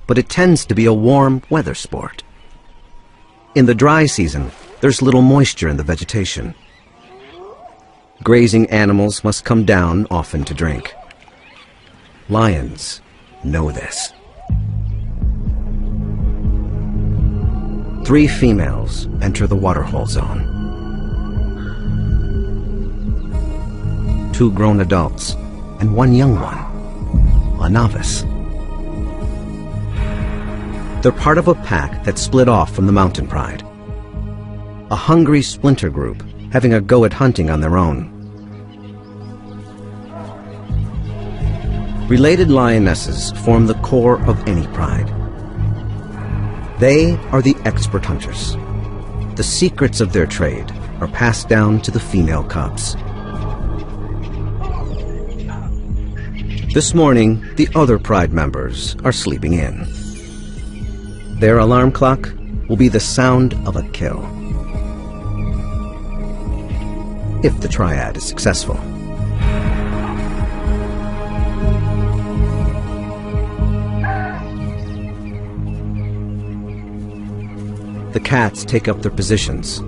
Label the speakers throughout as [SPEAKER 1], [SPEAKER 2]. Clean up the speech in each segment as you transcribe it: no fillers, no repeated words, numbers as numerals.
[SPEAKER 1] but it tends to be a warm weather sport. In the dry season, there's little moisture in the vegetation. Grazing animals must come down often to drink. Lions know this. 3 females enter the waterhole zone. 2 grown adults and 1 young one, a novice. They're part of a pack that split off from the mountain pride. A hungry splinter group having a go at hunting on their own. Related lionesses form the core of any pride. They are the expert hunters. The secrets of their trade are passed down to the female cubs. This morning, the other pride members are sleeping in. Their alarm clock will be the sound of a kill. If the triad is successful. The cats take up their positions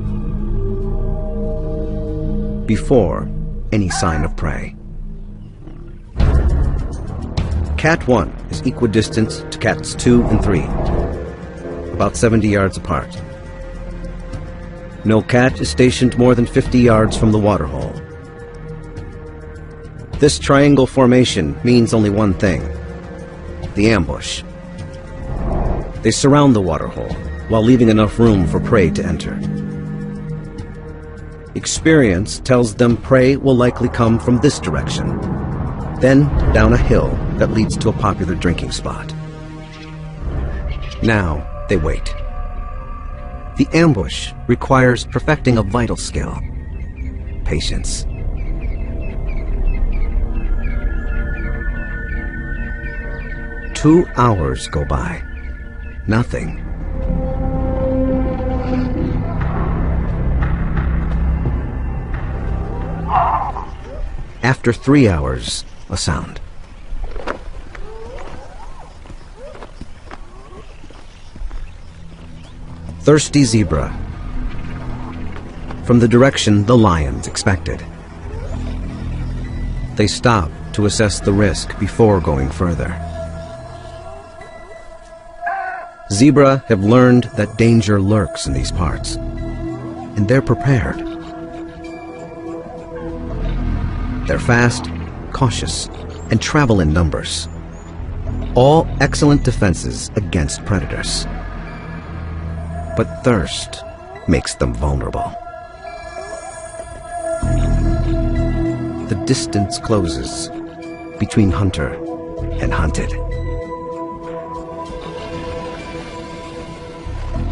[SPEAKER 1] before any sign of prey. Cat 1 is equidistant to cats 2 and 3, about 70 yards apart. No cat is stationed more than 50 yards from the waterhole. This triangle formation means only one thing: the ambush. They surround the waterhole while leaving enough room for prey to enter. Experience tells them prey will likely come from this direction, then down a hill that leads to a popular drinking spot. Now they wait. The ambush requires perfecting a vital skill: patience. Two hours go by. Nothing. After 3 hours, a sound. Thirsty zebra. From the direction the lions expected. They stop to assess the risk before going further. Zebra have learned that danger lurks in these parts, and they're prepared. They're fast, cautious, and travel in numbers. All excellent defenses against predators. But thirst makes them vulnerable. The distance closes between hunter and hunted.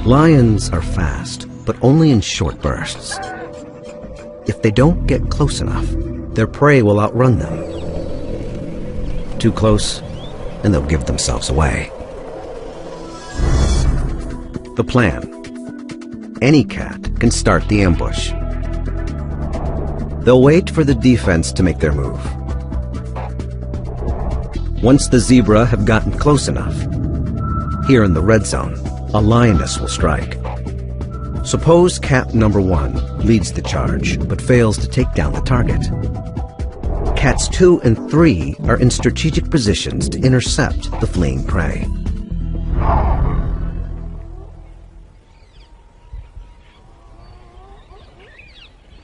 [SPEAKER 1] Lions are fast, but only in short bursts. If they don't get close enough, their prey will outrun them. Too close, and they'll give themselves away. The plan. Any cat can start the ambush. They'll wait for the defense to make their move. Once the zebra have gotten close enough, here in the red zone, a lioness will strike. Suppose cat number 1 leads the charge, but fails to take down the target. Cats 2 and 3 are in strategic positions to intercept the fleeing prey.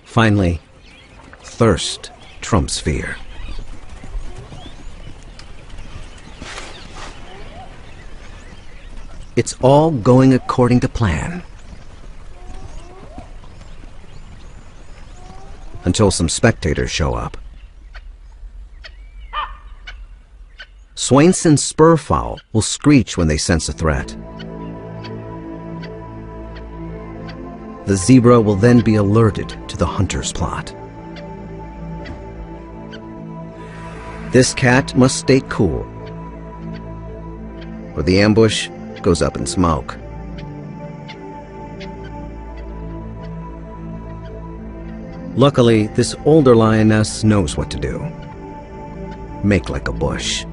[SPEAKER 1] Finally, thirst trumps fear. It's all going according to plan. Until some spectators show up. Swainson's spurfowl will screech when they sense a threat. The zebra will then be alerted to the hunter's plot. This cat must stay cool, or the ambush goes up in smoke. Luckily, this older lioness knows what to do. Make like a bush.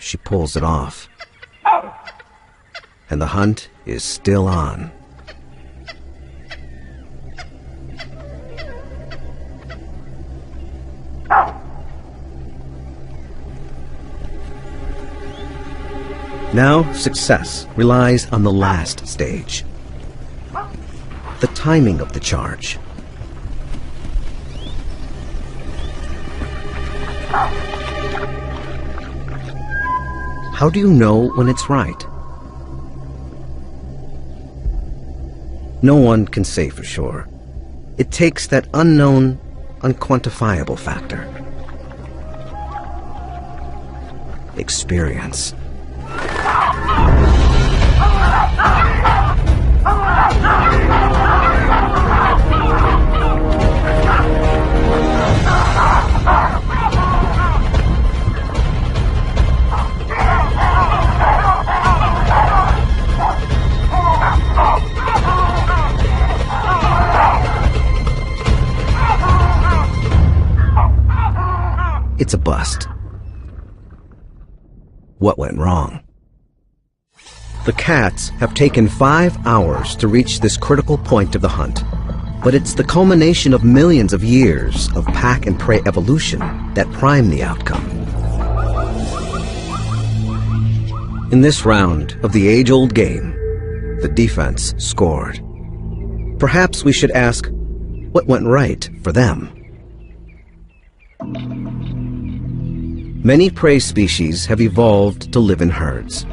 [SPEAKER 1] she pulls it off. And the hunt is still on. Now, success relies on the last stage. The timing of the charge. How do you know when it's right? No one can say for sure. It takes that unknown, unquantifiable factor. Experience. It's a bust. What went wrong? The cats have taken 5 hours to reach this critical point of the hunt, but it's the culmination of millions of years of pack and prey evolution that prime the outcome. In this round of the age-old game, the defense scored. Perhaps we should ask, what went right for them? Many prey species have evolved to live in herds.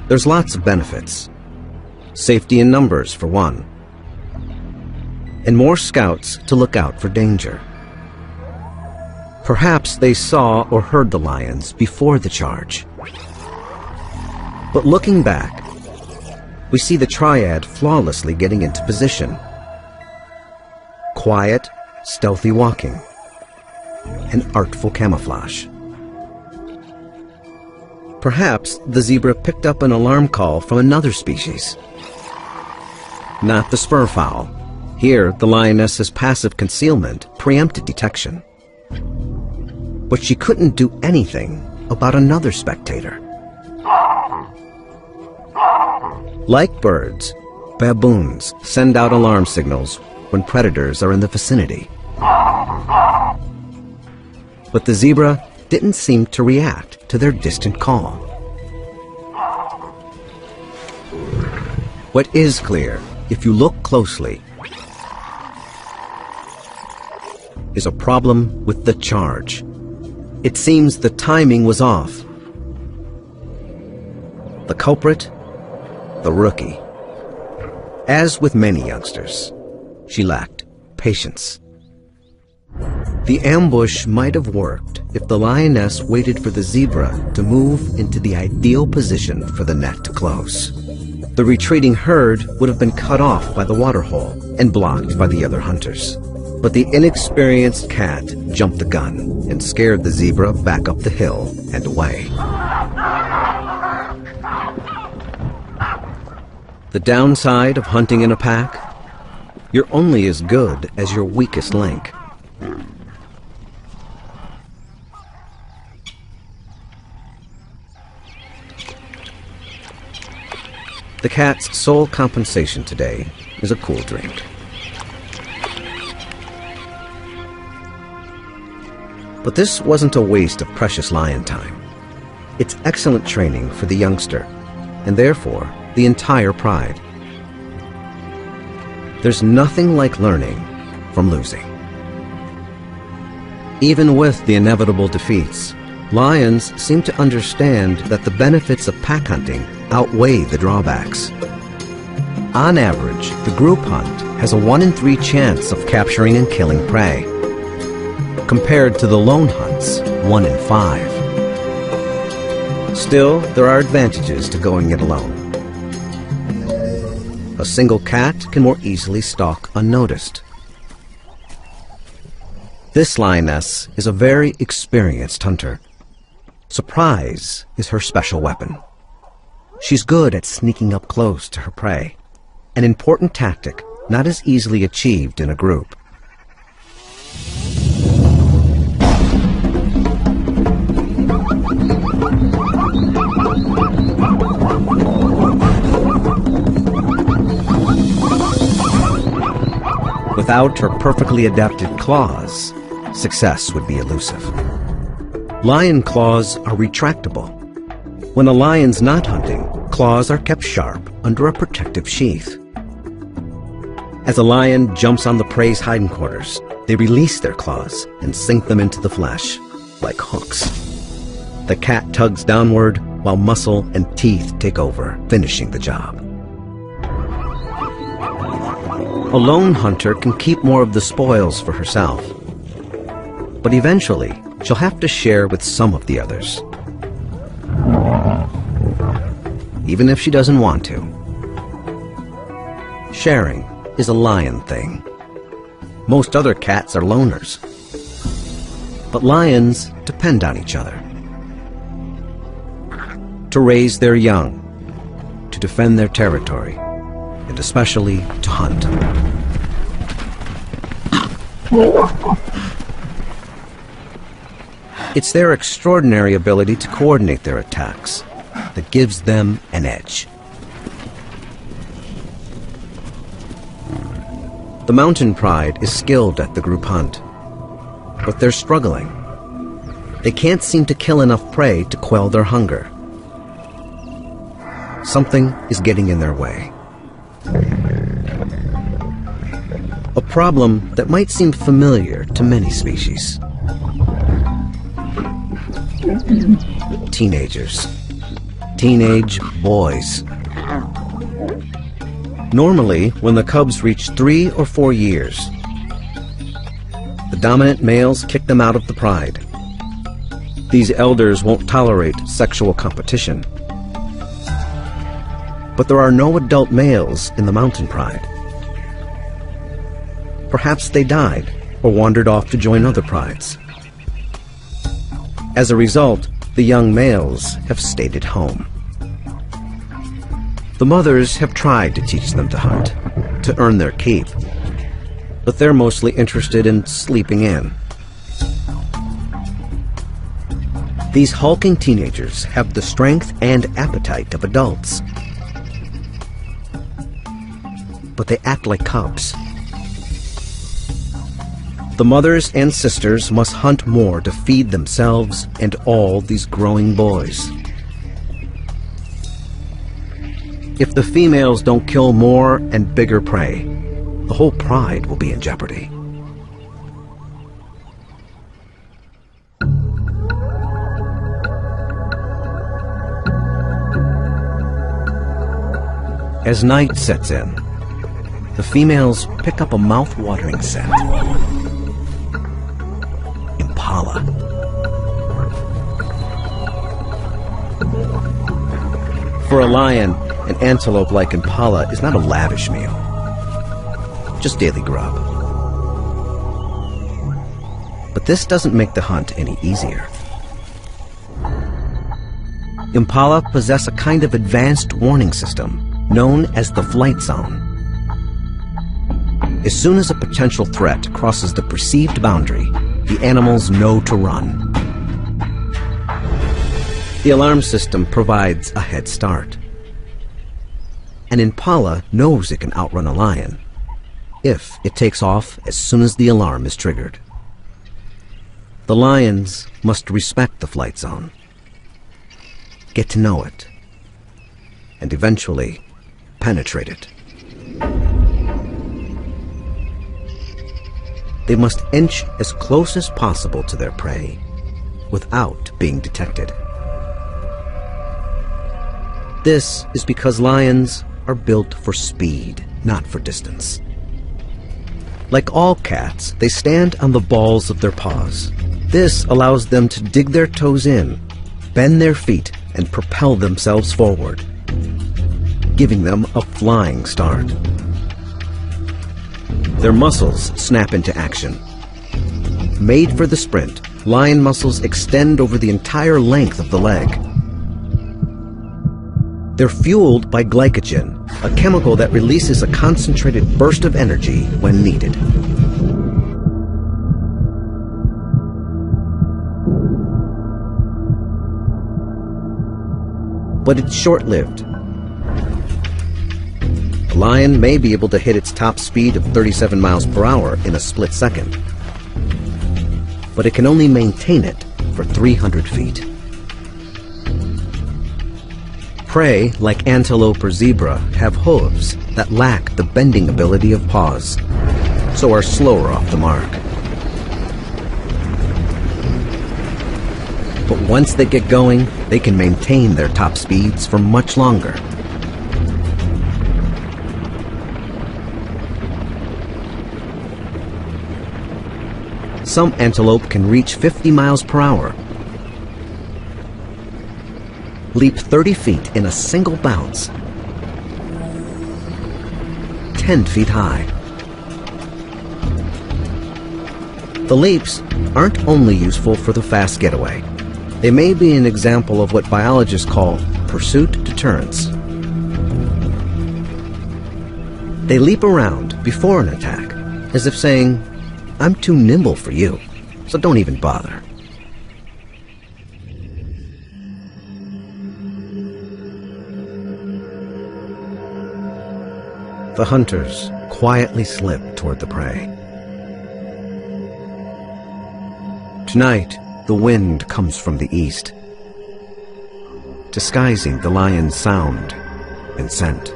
[SPEAKER 1] There's lots of benefits. Safety in numbers, for one. And more scouts to look out for danger. Perhaps they saw or heard the lions before the charge. But looking back, we see the triad flawlessly getting into position. Quiet, stealthy walking. And artful camouflage. Perhaps the zebra picked up an alarm call from another species. Not the spur fowl. Here, the lioness's passive concealment preempted detection. But she couldn't do anything about another spectator. Like birds, baboons send out alarm signals when predators are in the vicinity. But the zebra didn't seem to react to their distant call. What is clear, if you look closely, is a problem with the charge. It seems the timing was off. The culprit? The rookie. As with many youngsters, she lacked patience. The ambush might have worked if the lioness waited for the zebra to move into the ideal position for the net to close. The retreating herd would have been cut off by the waterhole and blocked by the other hunters. But the inexperienced cat jumped the gun and scared the zebra back up the hill and away. The downside of hunting in a pack? You're only as good as your weakest link. The cat's sole compensation today is a cool drink. But this wasn't a waste of precious lion time. It's excellent training for the youngster, and therefore the entire pride. There's nothing like learning from losing. Even with the inevitable defeats, lions seem to understand that the benefits of pack hunting outweigh the drawbacks. On average, the group hunt has a 1 in 3 chance of capturing and killing prey, compared to the lone hunts, 1 in 5. Still, there are advantages to going it alone. A single cat can more easily stalk unnoticed. This lioness is a very experienced hunter. Surprise is her special weapon. She's good at sneaking up close to her prey, an important tactic not as easily achieved in a group. Without her perfectly adapted claws, success would be elusive. Lion claws are retractable. When a lion's not hunting, claws are kept sharp under a protective sheath. As a lion jumps on the prey's hindquarters, they release their claws and sink them into the flesh, like hooks. The cat tugs downward while muscle and teeth take over, finishing the job. A lone hunter can keep more of the spoils for herself, but eventually she'll have to share with some of the others, even if she doesn't want to. Sharing is a lion thing. Most other cats are loners, but lions depend on each other to raise their young, to defend their territory, and especially to hunt. It's their extraordinary ability to coordinate their attacks that gives them an edge. The mountain pride is skilled at the group hunt, but they're struggling. They can't seem to kill enough prey to quell their hunger. Something is getting in their way. A problem that might seem familiar to many species. Teenagers. Teenage boys. Normally, when the cubs reach 3 or 4 years, the dominant males kick them out of the pride. These elders won't tolerate sexual competition. But there are no adult males in the mountain pride. Perhaps they died or wandered off to join other prides. As a result, the young males have stayed at home. The mothers have tried to teach them to hunt, to earn their keep, but they're mostly interested in sleeping in. These hulking teenagers have the strength and appetite of adults, but they act like cubs. The mothers and sisters must hunt more to feed themselves and all these growing boys. If the females don't kill more and bigger prey, the whole pride will be in jeopardy. As night sets in, the females pick up a mouth-watering scent. Impala. For a lion, an antelope like impala is not a lavish meal, just daily grub. But this doesn't make the hunt any easier. Impala possess a kind of advanced warning system known as the flight zone. As soon as a potential threat crosses the perceived boundary, the animals know to run. The alarm system provides a head start. An impala knows it can outrun a lion if it takes off as soon as the alarm is triggered. The lions must respect the flight zone, get to know it, and eventually penetrate it. They must inch as close as possible to their prey without being detected. This is because lions are built for speed, not for distance. Like all cats, they stand on the balls of their paws. This allows them to dig their toes in, bend their feet, and propel themselves forward, giving them a flying start. Their muscles snap into action. Made for the sprint, lion muscles extend over the entire length of the leg. They're fueled by glycogen, a chemical that releases a concentrated burst of energy when needed. But it's short-lived. The lion may be able to hit its top speed of 37 miles per hour in a split second, but it can only maintain it for 300 feet. Prey, like antelope or zebra, have hooves that lack the bending ability of paws, so are slower off the mark. But once they get going, they can maintain their top speeds for much longer. Some antelope can reach 50 miles per hour, leap 30 feet in a single bounce, 10 feet high. The leaps aren't only useful for the fast getaway. They may be an example of what biologists call pursuit deterrence. They leap around before an attack, as if saying, "I'm too nimble for you, so don't even bother." The hunters quietly slip toward the prey. Tonight, the wind comes from the east, disguising the lion's sound and scent.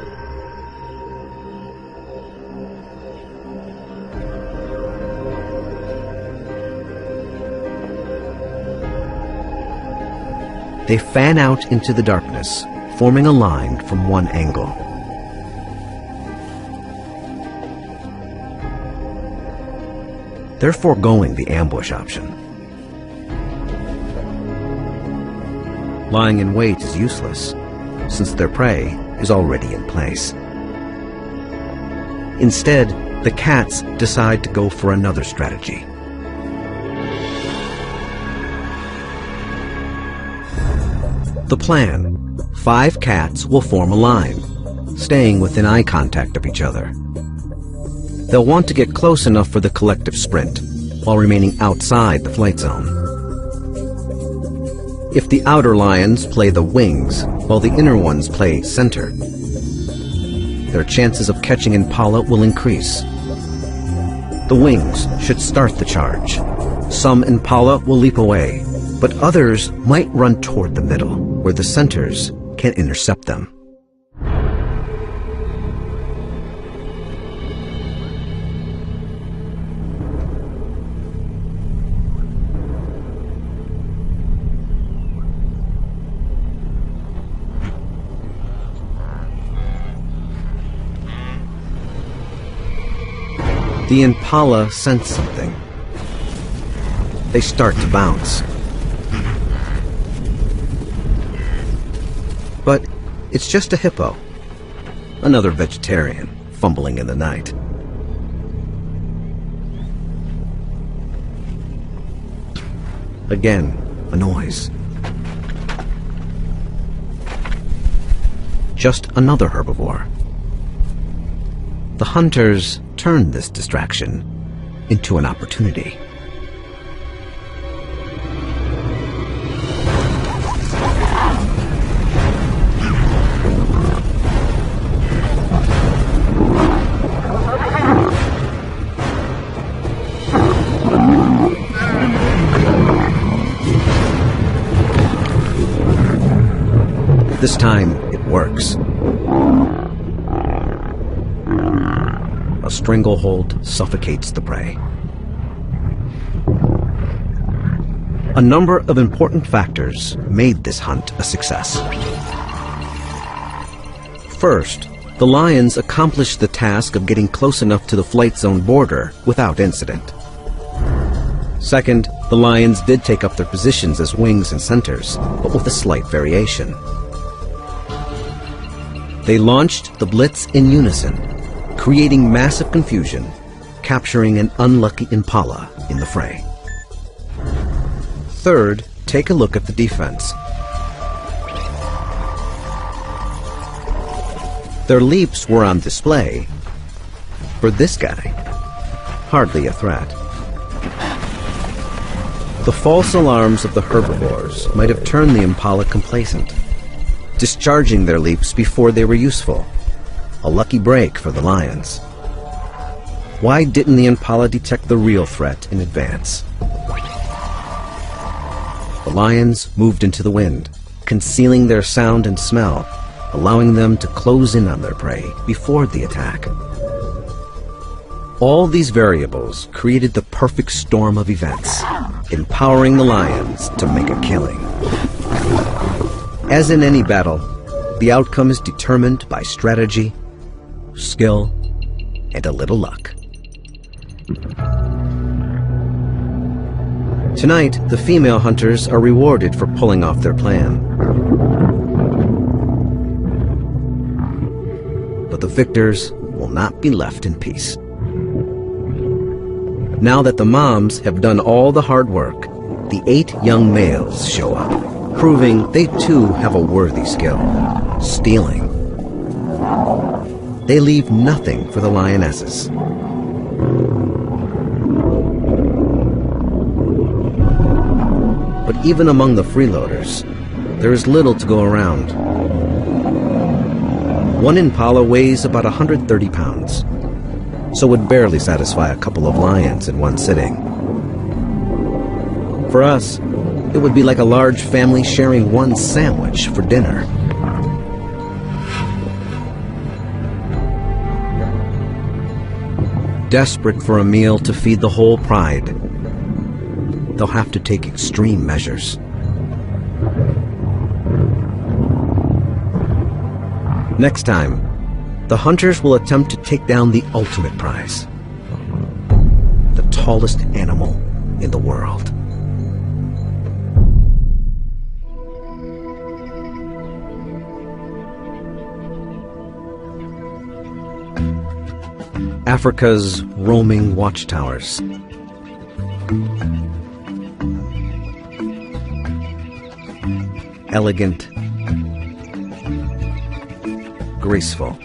[SPEAKER 1] They fan out into the darkness, forming a line from one angle. They're foregoing the ambush option. Lying in wait is useless, since their prey is already in place. Instead, the cats decide to go for another strategy. The plan: 5 cats will form a line, staying within eye contact of each other. They'll want to get close enough for the collective sprint, while remaining outside the flight zone. If the outer lions play the wings, while the inner ones play center, their chances of catching impala will increase. The wings should start the charge. Some impala will leap away, but others might run toward the middle, where the centers can intercept them. The impala sense something. They start to bounce. But it's just a hippo, another vegetarian, fumbling in the night. Again, a noise. Just another herbivore. The hunters turn this distraction into an opportunity. This time, it works. A stranglehold suffocates the prey. A number of important factors made this hunt a success. First, the lions accomplished the task of getting close enough to the flight zone border without incident. Second, the lions did take up their positions as wings and centers, but with a slight variation. They launched the blitz in unison, creating massive confusion, capturing an unlucky impala in the fray. Third, take a look at the defense. Their leaps were on display. For this guy, hardly a threat. The false alarms of the herbivores might have turned the impala complacent, discharging their leaps before they were useful. a lucky break for the lions. Why didn't the impala detect the real threat in advance? The lions moved into the wind, concealing their sound and smell, allowing them to close in on their prey before the attack. All these variables created the perfect storm of events, empowering the lions to make a killing. As in any battle, the outcome is determined by strategy, skill, and a little luck. Tonight, the female hunters are rewarded for pulling off their plan. But the victors will not be left in peace. Now that the moms have done all the hard work, the 8 young males show up, proving they too have a worthy skill: stealing. They leave nothing for the lionesses. But even among the freeloaders, there is little to go around. One impala weighs about 130 pounds, so would barely satisfy a couple of lions in one sitting. For us, it would be like a large family sharing one sandwich for dinner. Desperate for a meal to feed the whole pride, they'll have to take extreme measures. Next time, the hunters will attempt to take down the ultimate prize, the tallest animal in the world. Africa's roaming watchtowers. Elegant, graceful.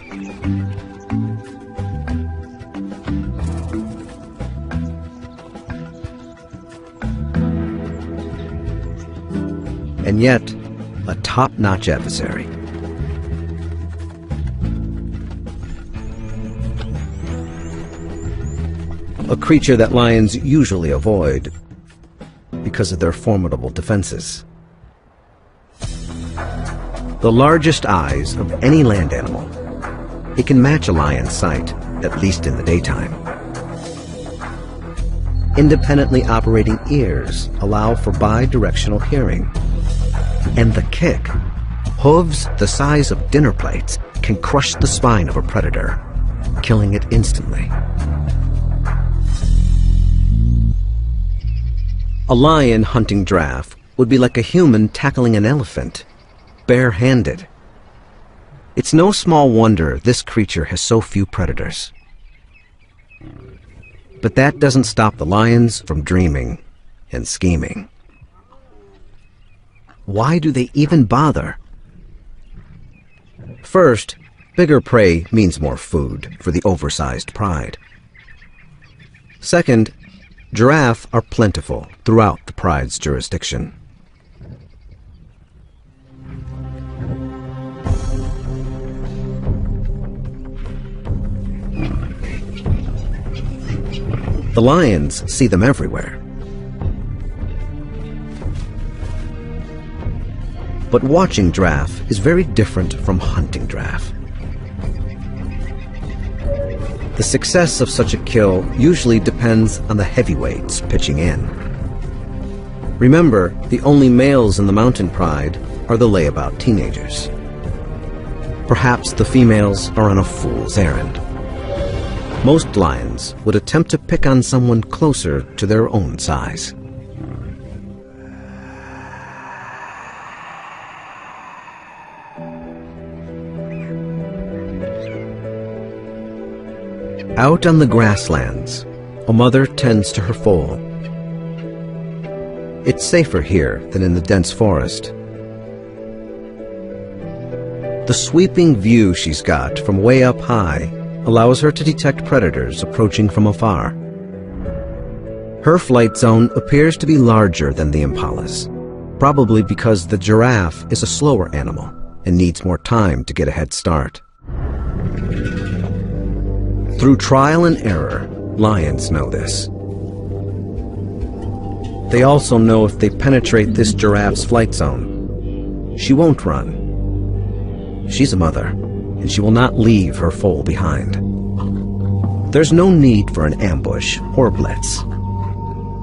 [SPEAKER 1] And yet, a top-notch adversary. A creature that lions usually avoid because of their formidable defenses. The largest eyes of any land animal, it can match a lion's sight, at least in the daytime. Independently operating ears allow for bi-directional hearing. And the kick, hooves the size of dinner plates, can crush the spine of a predator, killing it instantly. A lion hunting giraffe would be like a human tackling an elephant, bare-handed. It's no small wonder this creature has so few predators. But that doesn't stop the lions from dreaming and scheming. Why do they even bother? First, bigger prey means more food for the oversized pride. Second, giraffe are plentiful throughout the pride's jurisdiction. The lions see them everywhere. But watching giraffe is very different from hunting giraffe. The success of such a kill usually depends on the heavyweights pitching in. Remember, the only males in the mountain pride are the layabout teenagers. Perhaps the females are on a fool's errand. Most lions would attempt to pick on someone closer to their own size. Out on the grasslands, a mother tends to her foal. It's safer here than in the dense forest. The sweeping view she's got from way up high allows her to detect predators approaching from afar. Her flight zone appears to be larger than the impala's, probably because the giraffe is a slower animal and needs more time to get a head start. Through trial and error, lions know this. They also know if they penetrate this giraffe's flight zone, she won't run. She's a mother, and she will not leave her foal behind. There's no need for an ambush or blitz.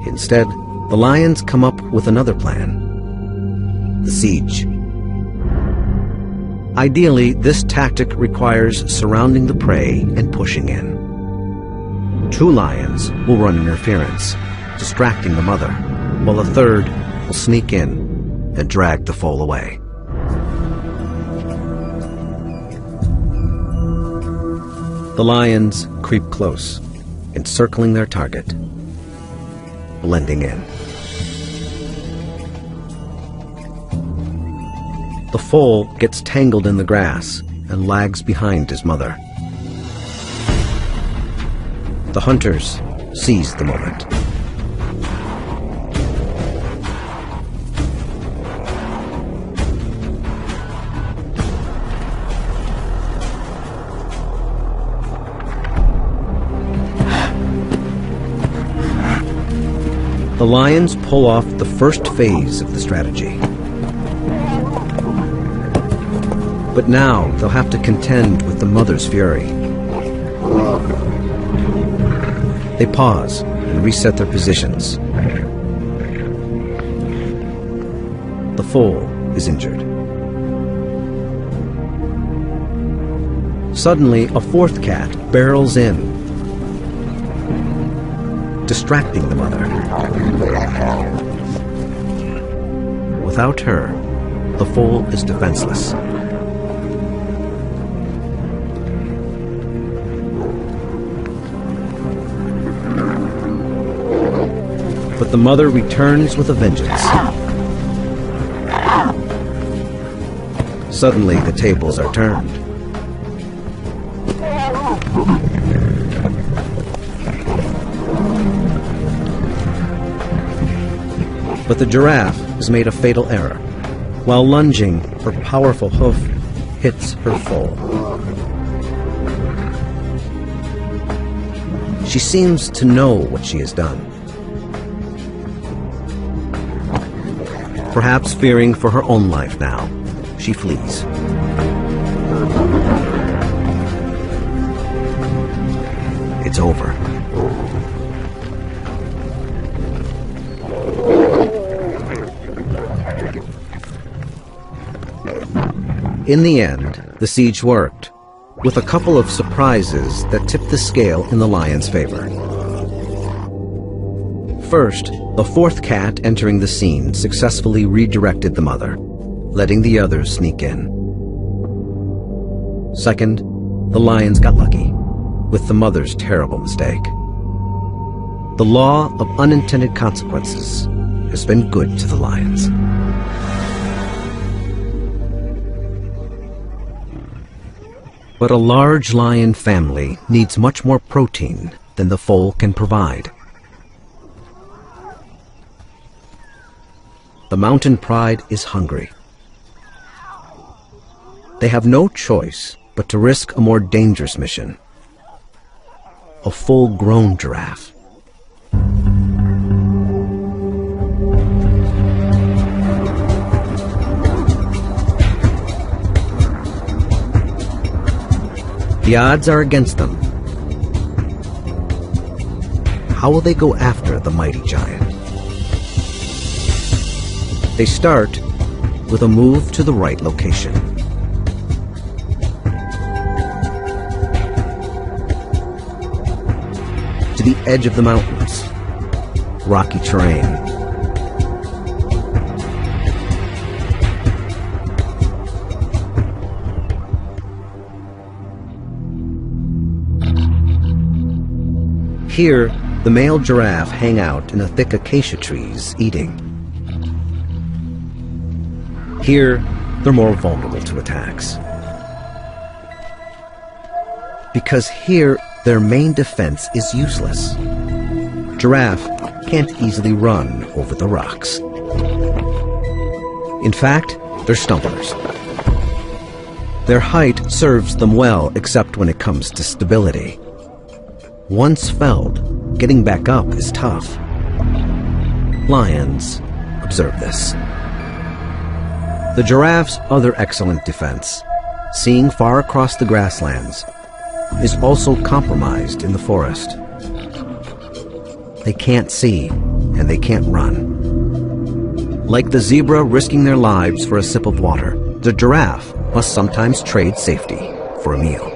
[SPEAKER 1] Instead, the lions come up with another plan: the siege. Ideally, this tactic requires surrounding the prey and pushing in. 2 lions will run interference, distracting the mother, while a third will sneak in and drag the foal away. The lions creep close, encircling their target, blending in. The foal gets tangled in the grass and lags behind his mother. The hunters seize the moment. The lions pull off the first phase of the strategy. But now they'll have to contend with the mother's fury. They pause and reset their positions. The foal is injured. Suddenly, a 4th cat barrels in, distracting the mother. Without her, the foal is defenseless. But the mother returns with a vengeance. Suddenly, the tables are turned. But the giraffe has made a fatal error. While lunging, her powerful hoof hits her foal. She seems to know what she has done. Perhaps fearing for her own life now, she flees. It's over. In the end, the siege worked, with a couple of surprises that tipped the scale in the lion's favor. First, the 4th cat entering the scene successfully redirected the mother, letting the others sneak in. Second, the lions got lucky, with the mother's terrible mistake. The law of unintended consequences has been good to the lions. But a large lion family needs much more protein than the foal can provide. The mountain pride is hungry. They have no choice but to risk a more dangerous mission: a full-grown giraffe. The odds are against them. How will they go after the mighty giant? They start with a move to the right location. To the edge of the mountains, rocky terrain. Here, the male giraffe hang out in the thick acacia trees, eating. Here, they're more vulnerable to attacks. Because here, their main defense is useless. Giraffe can't easily run over the rocks. In fact, they're stumblers. Their height serves them well, except when it comes to stability. Once felled, getting back up is tough. Lions observe this. The giraffe's other excellent defense, seeing far across the grasslands, is also compromised in the forest. They can't see, and they can't run. Like the zebra risking their lives for a sip of water, the giraffe must sometimes trade safety for a meal.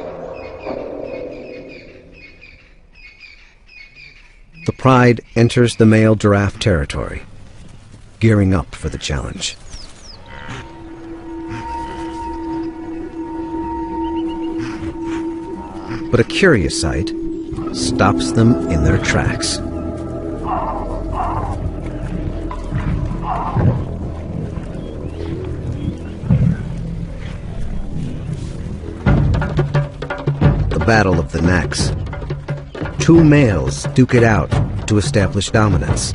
[SPEAKER 1] The pride enters the male giraffe territory, gearing up for the challenge. But a curious sight stops them in their tracks. The battle of the necks. Two males duke it out to establish dominance.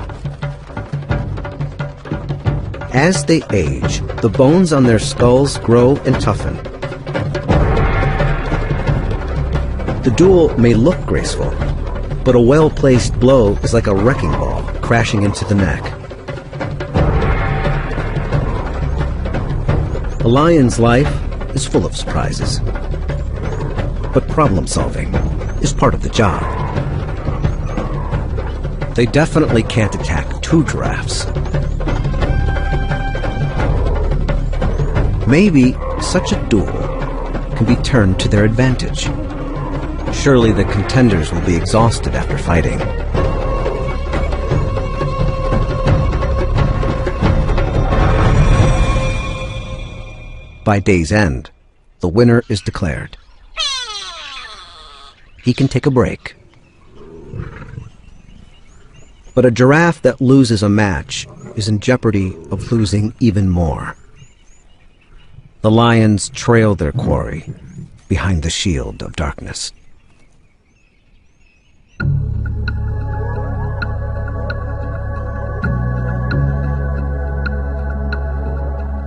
[SPEAKER 1] As they age, the bones on their skulls grow and toughen. The duel may look graceful, but a well-placed blow is like a wrecking ball crashing into the neck. A lion's life is full of surprises, but problem-solving is part of the job. They definitely can't attack two giraffes. Maybe such a duel can be turned to their advantage. Surely the contenders will be exhausted after fighting. By day's end, the winner is declared. He can take a break. But a giraffe that loses a match is in jeopardy of losing even more. The lions trail their quarry behind the shield of darkness.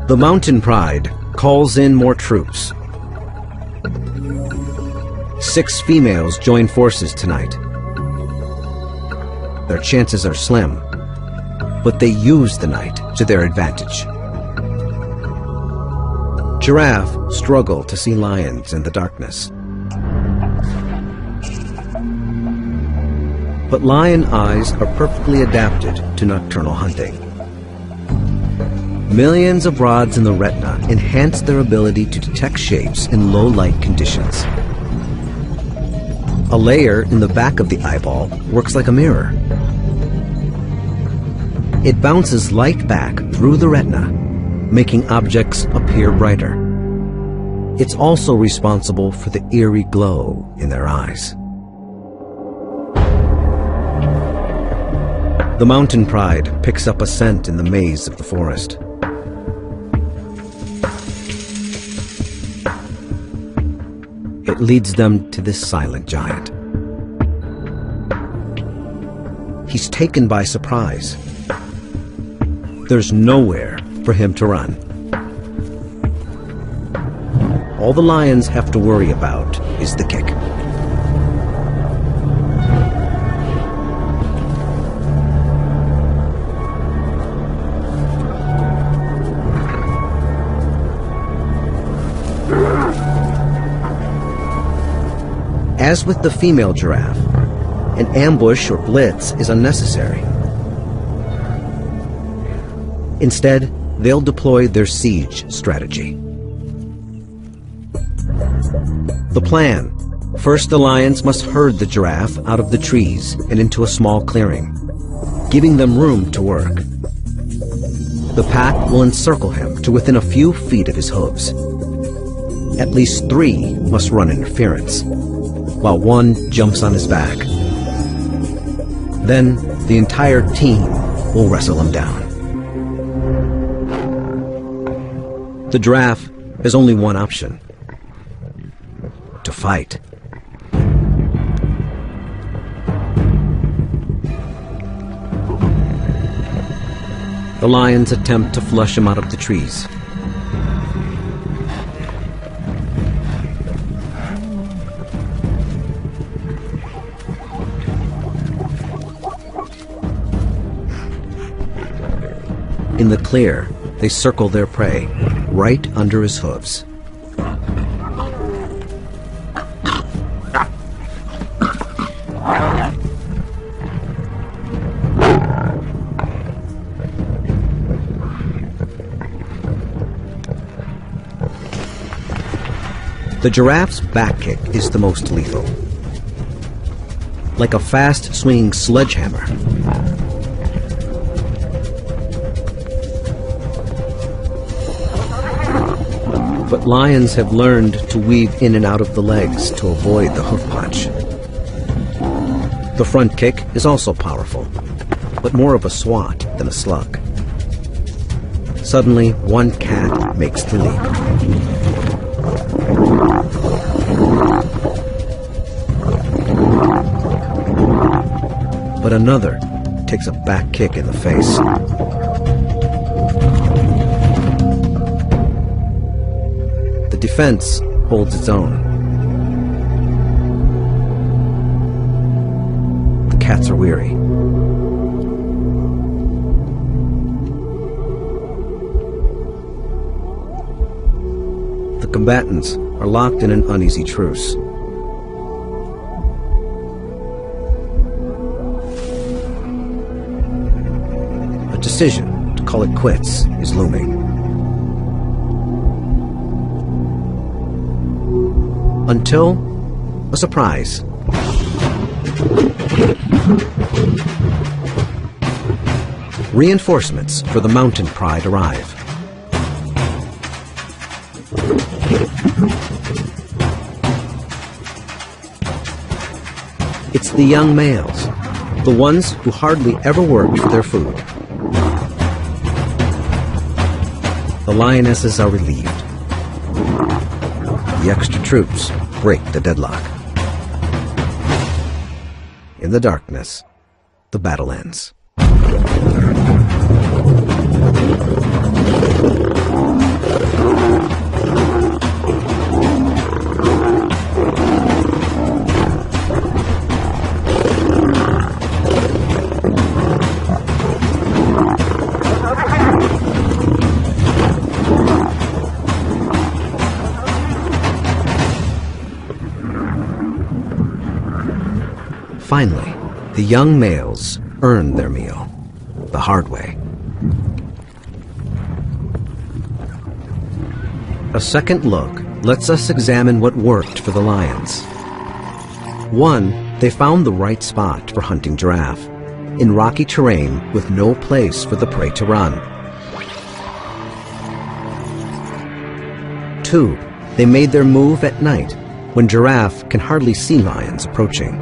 [SPEAKER 1] The mountain pride calls in more troops. 6 females join forces tonight. Their chances are slim, but they use the night to their advantage. Giraffe struggle to see lions in the darkness. But lion eyes are perfectly adapted to nocturnal hunting. Millions of rods in the retina enhance their ability to detect shapes in low light conditions. A layer in the back of the eyeball works like a mirror. It bounces light back through the retina, making objects appear brighter. It's also responsible for the eerie glow in their eyes. The mountain pride picks up a scent in the maze of the forest. It leads them to this silent giant. He's taken by surprise. There's nowhere for him to run. All the lions have to worry about is the kick. As with the female giraffe, an ambush or blitz is unnecessary. Instead, they'll deploy their siege strategy. The plan: first, the lions must herd the giraffe out of the trees and into a small clearing, giving them room to work. The pack will encircle him to within a few feet of his hooves. At least 3 must run interference, while 1 jumps on his back. Then the entire team will wrestle him down. The giraffe has only one option: to fight. The lions attempt to flush him out of the trees. In the clear, they circle their prey, right under his hooves. The giraffe's back kick is the most lethal. Like a fast-swinging sledgehammer. But lions have learned to weave in and out of the legs to avoid the hoof punch. The front kick is also powerful, but more of a swat than a slug. Suddenly, one cat makes the leap. But another takes a back kick in the face. The defense holds its own. The cats are weary. The combatants are locked in an uneasy truce. A decision to call it quits is looming. Until a surprise. Reinforcements for the mountain pride arrive. It's the young males, the ones who hardly ever worked for their food. The lionesses are relieved. The extra troops break the deadlock. In the darkness, the battle ends. Finally, the young males earn their meal, the hard way. A second look lets us examine what worked for the lions. One, they found the right spot for hunting giraffe, in rocky terrain with no place for the prey to run. Two, they made their move at night, when giraffe can hardly see lions approaching.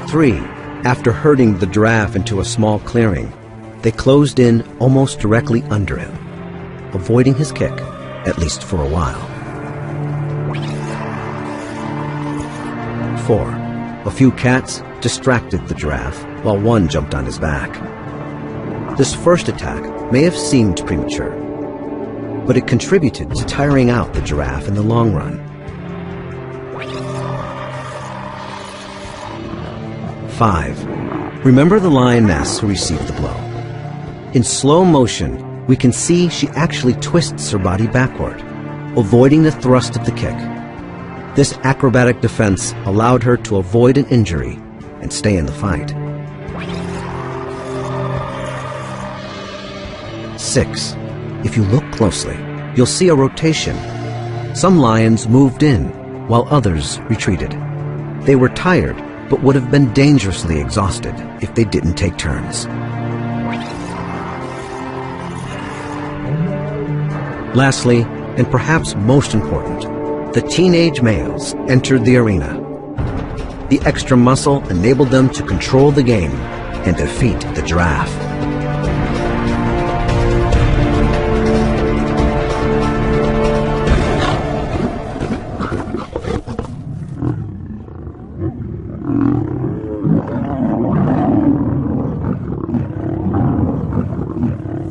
[SPEAKER 1] 3, after herding the giraffe into a small clearing, they closed in almost directly under him, avoiding his kick, at least for a while. 4, a few cats distracted the giraffe while one jumped on his back. This first attack may have seemed premature, but it contributed to tiring out the giraffe in the long run. 5. Remember the lioness who received the blow. In slow motion, we can see she actually twists her body backward, avoiding the thrust of the kick. This acrobatic defense allowed her to avoid an injury and stay in the fight. 6. If you look closely, you'll see a rotation. Some lions moved in, while others retreated. They were tired, but would have been dangerously exhausted if they didn't take turns. Lastly, and perhaps most important, the teenage males entered the arena. The extra muscle enabled them to control the game and defeat the giraffe.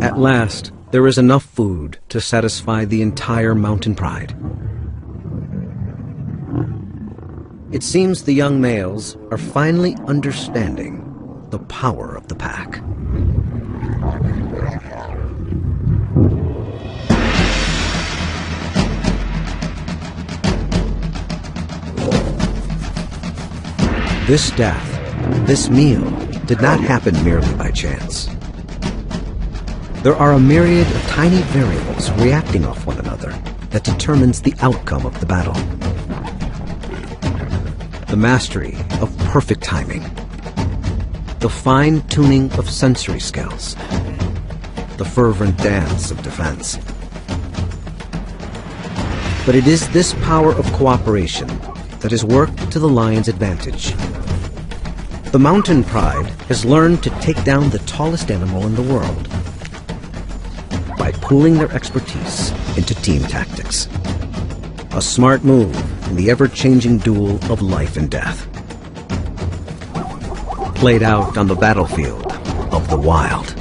[SPEAKER 1] At last, there is enough food to satisfy the entire mountain pride. It seems the young males are finally understanding the power of the pack. This death, this meal, did not happen merely by chance. There are a myriad of tiny variables reacting off one another that determines the outcome of the battle. The mastery of perfect timing, the fine-tuning of sensory skills, the fervent dance of defense. But it is this power of cooperation that has worked to the lion's advantage. The mountain pride has learned to take down the tallest animal in the world by pooling their expertise into team tactics. A smart move in the ever-changing duel of life and death. Played out on the battlefield of the wild.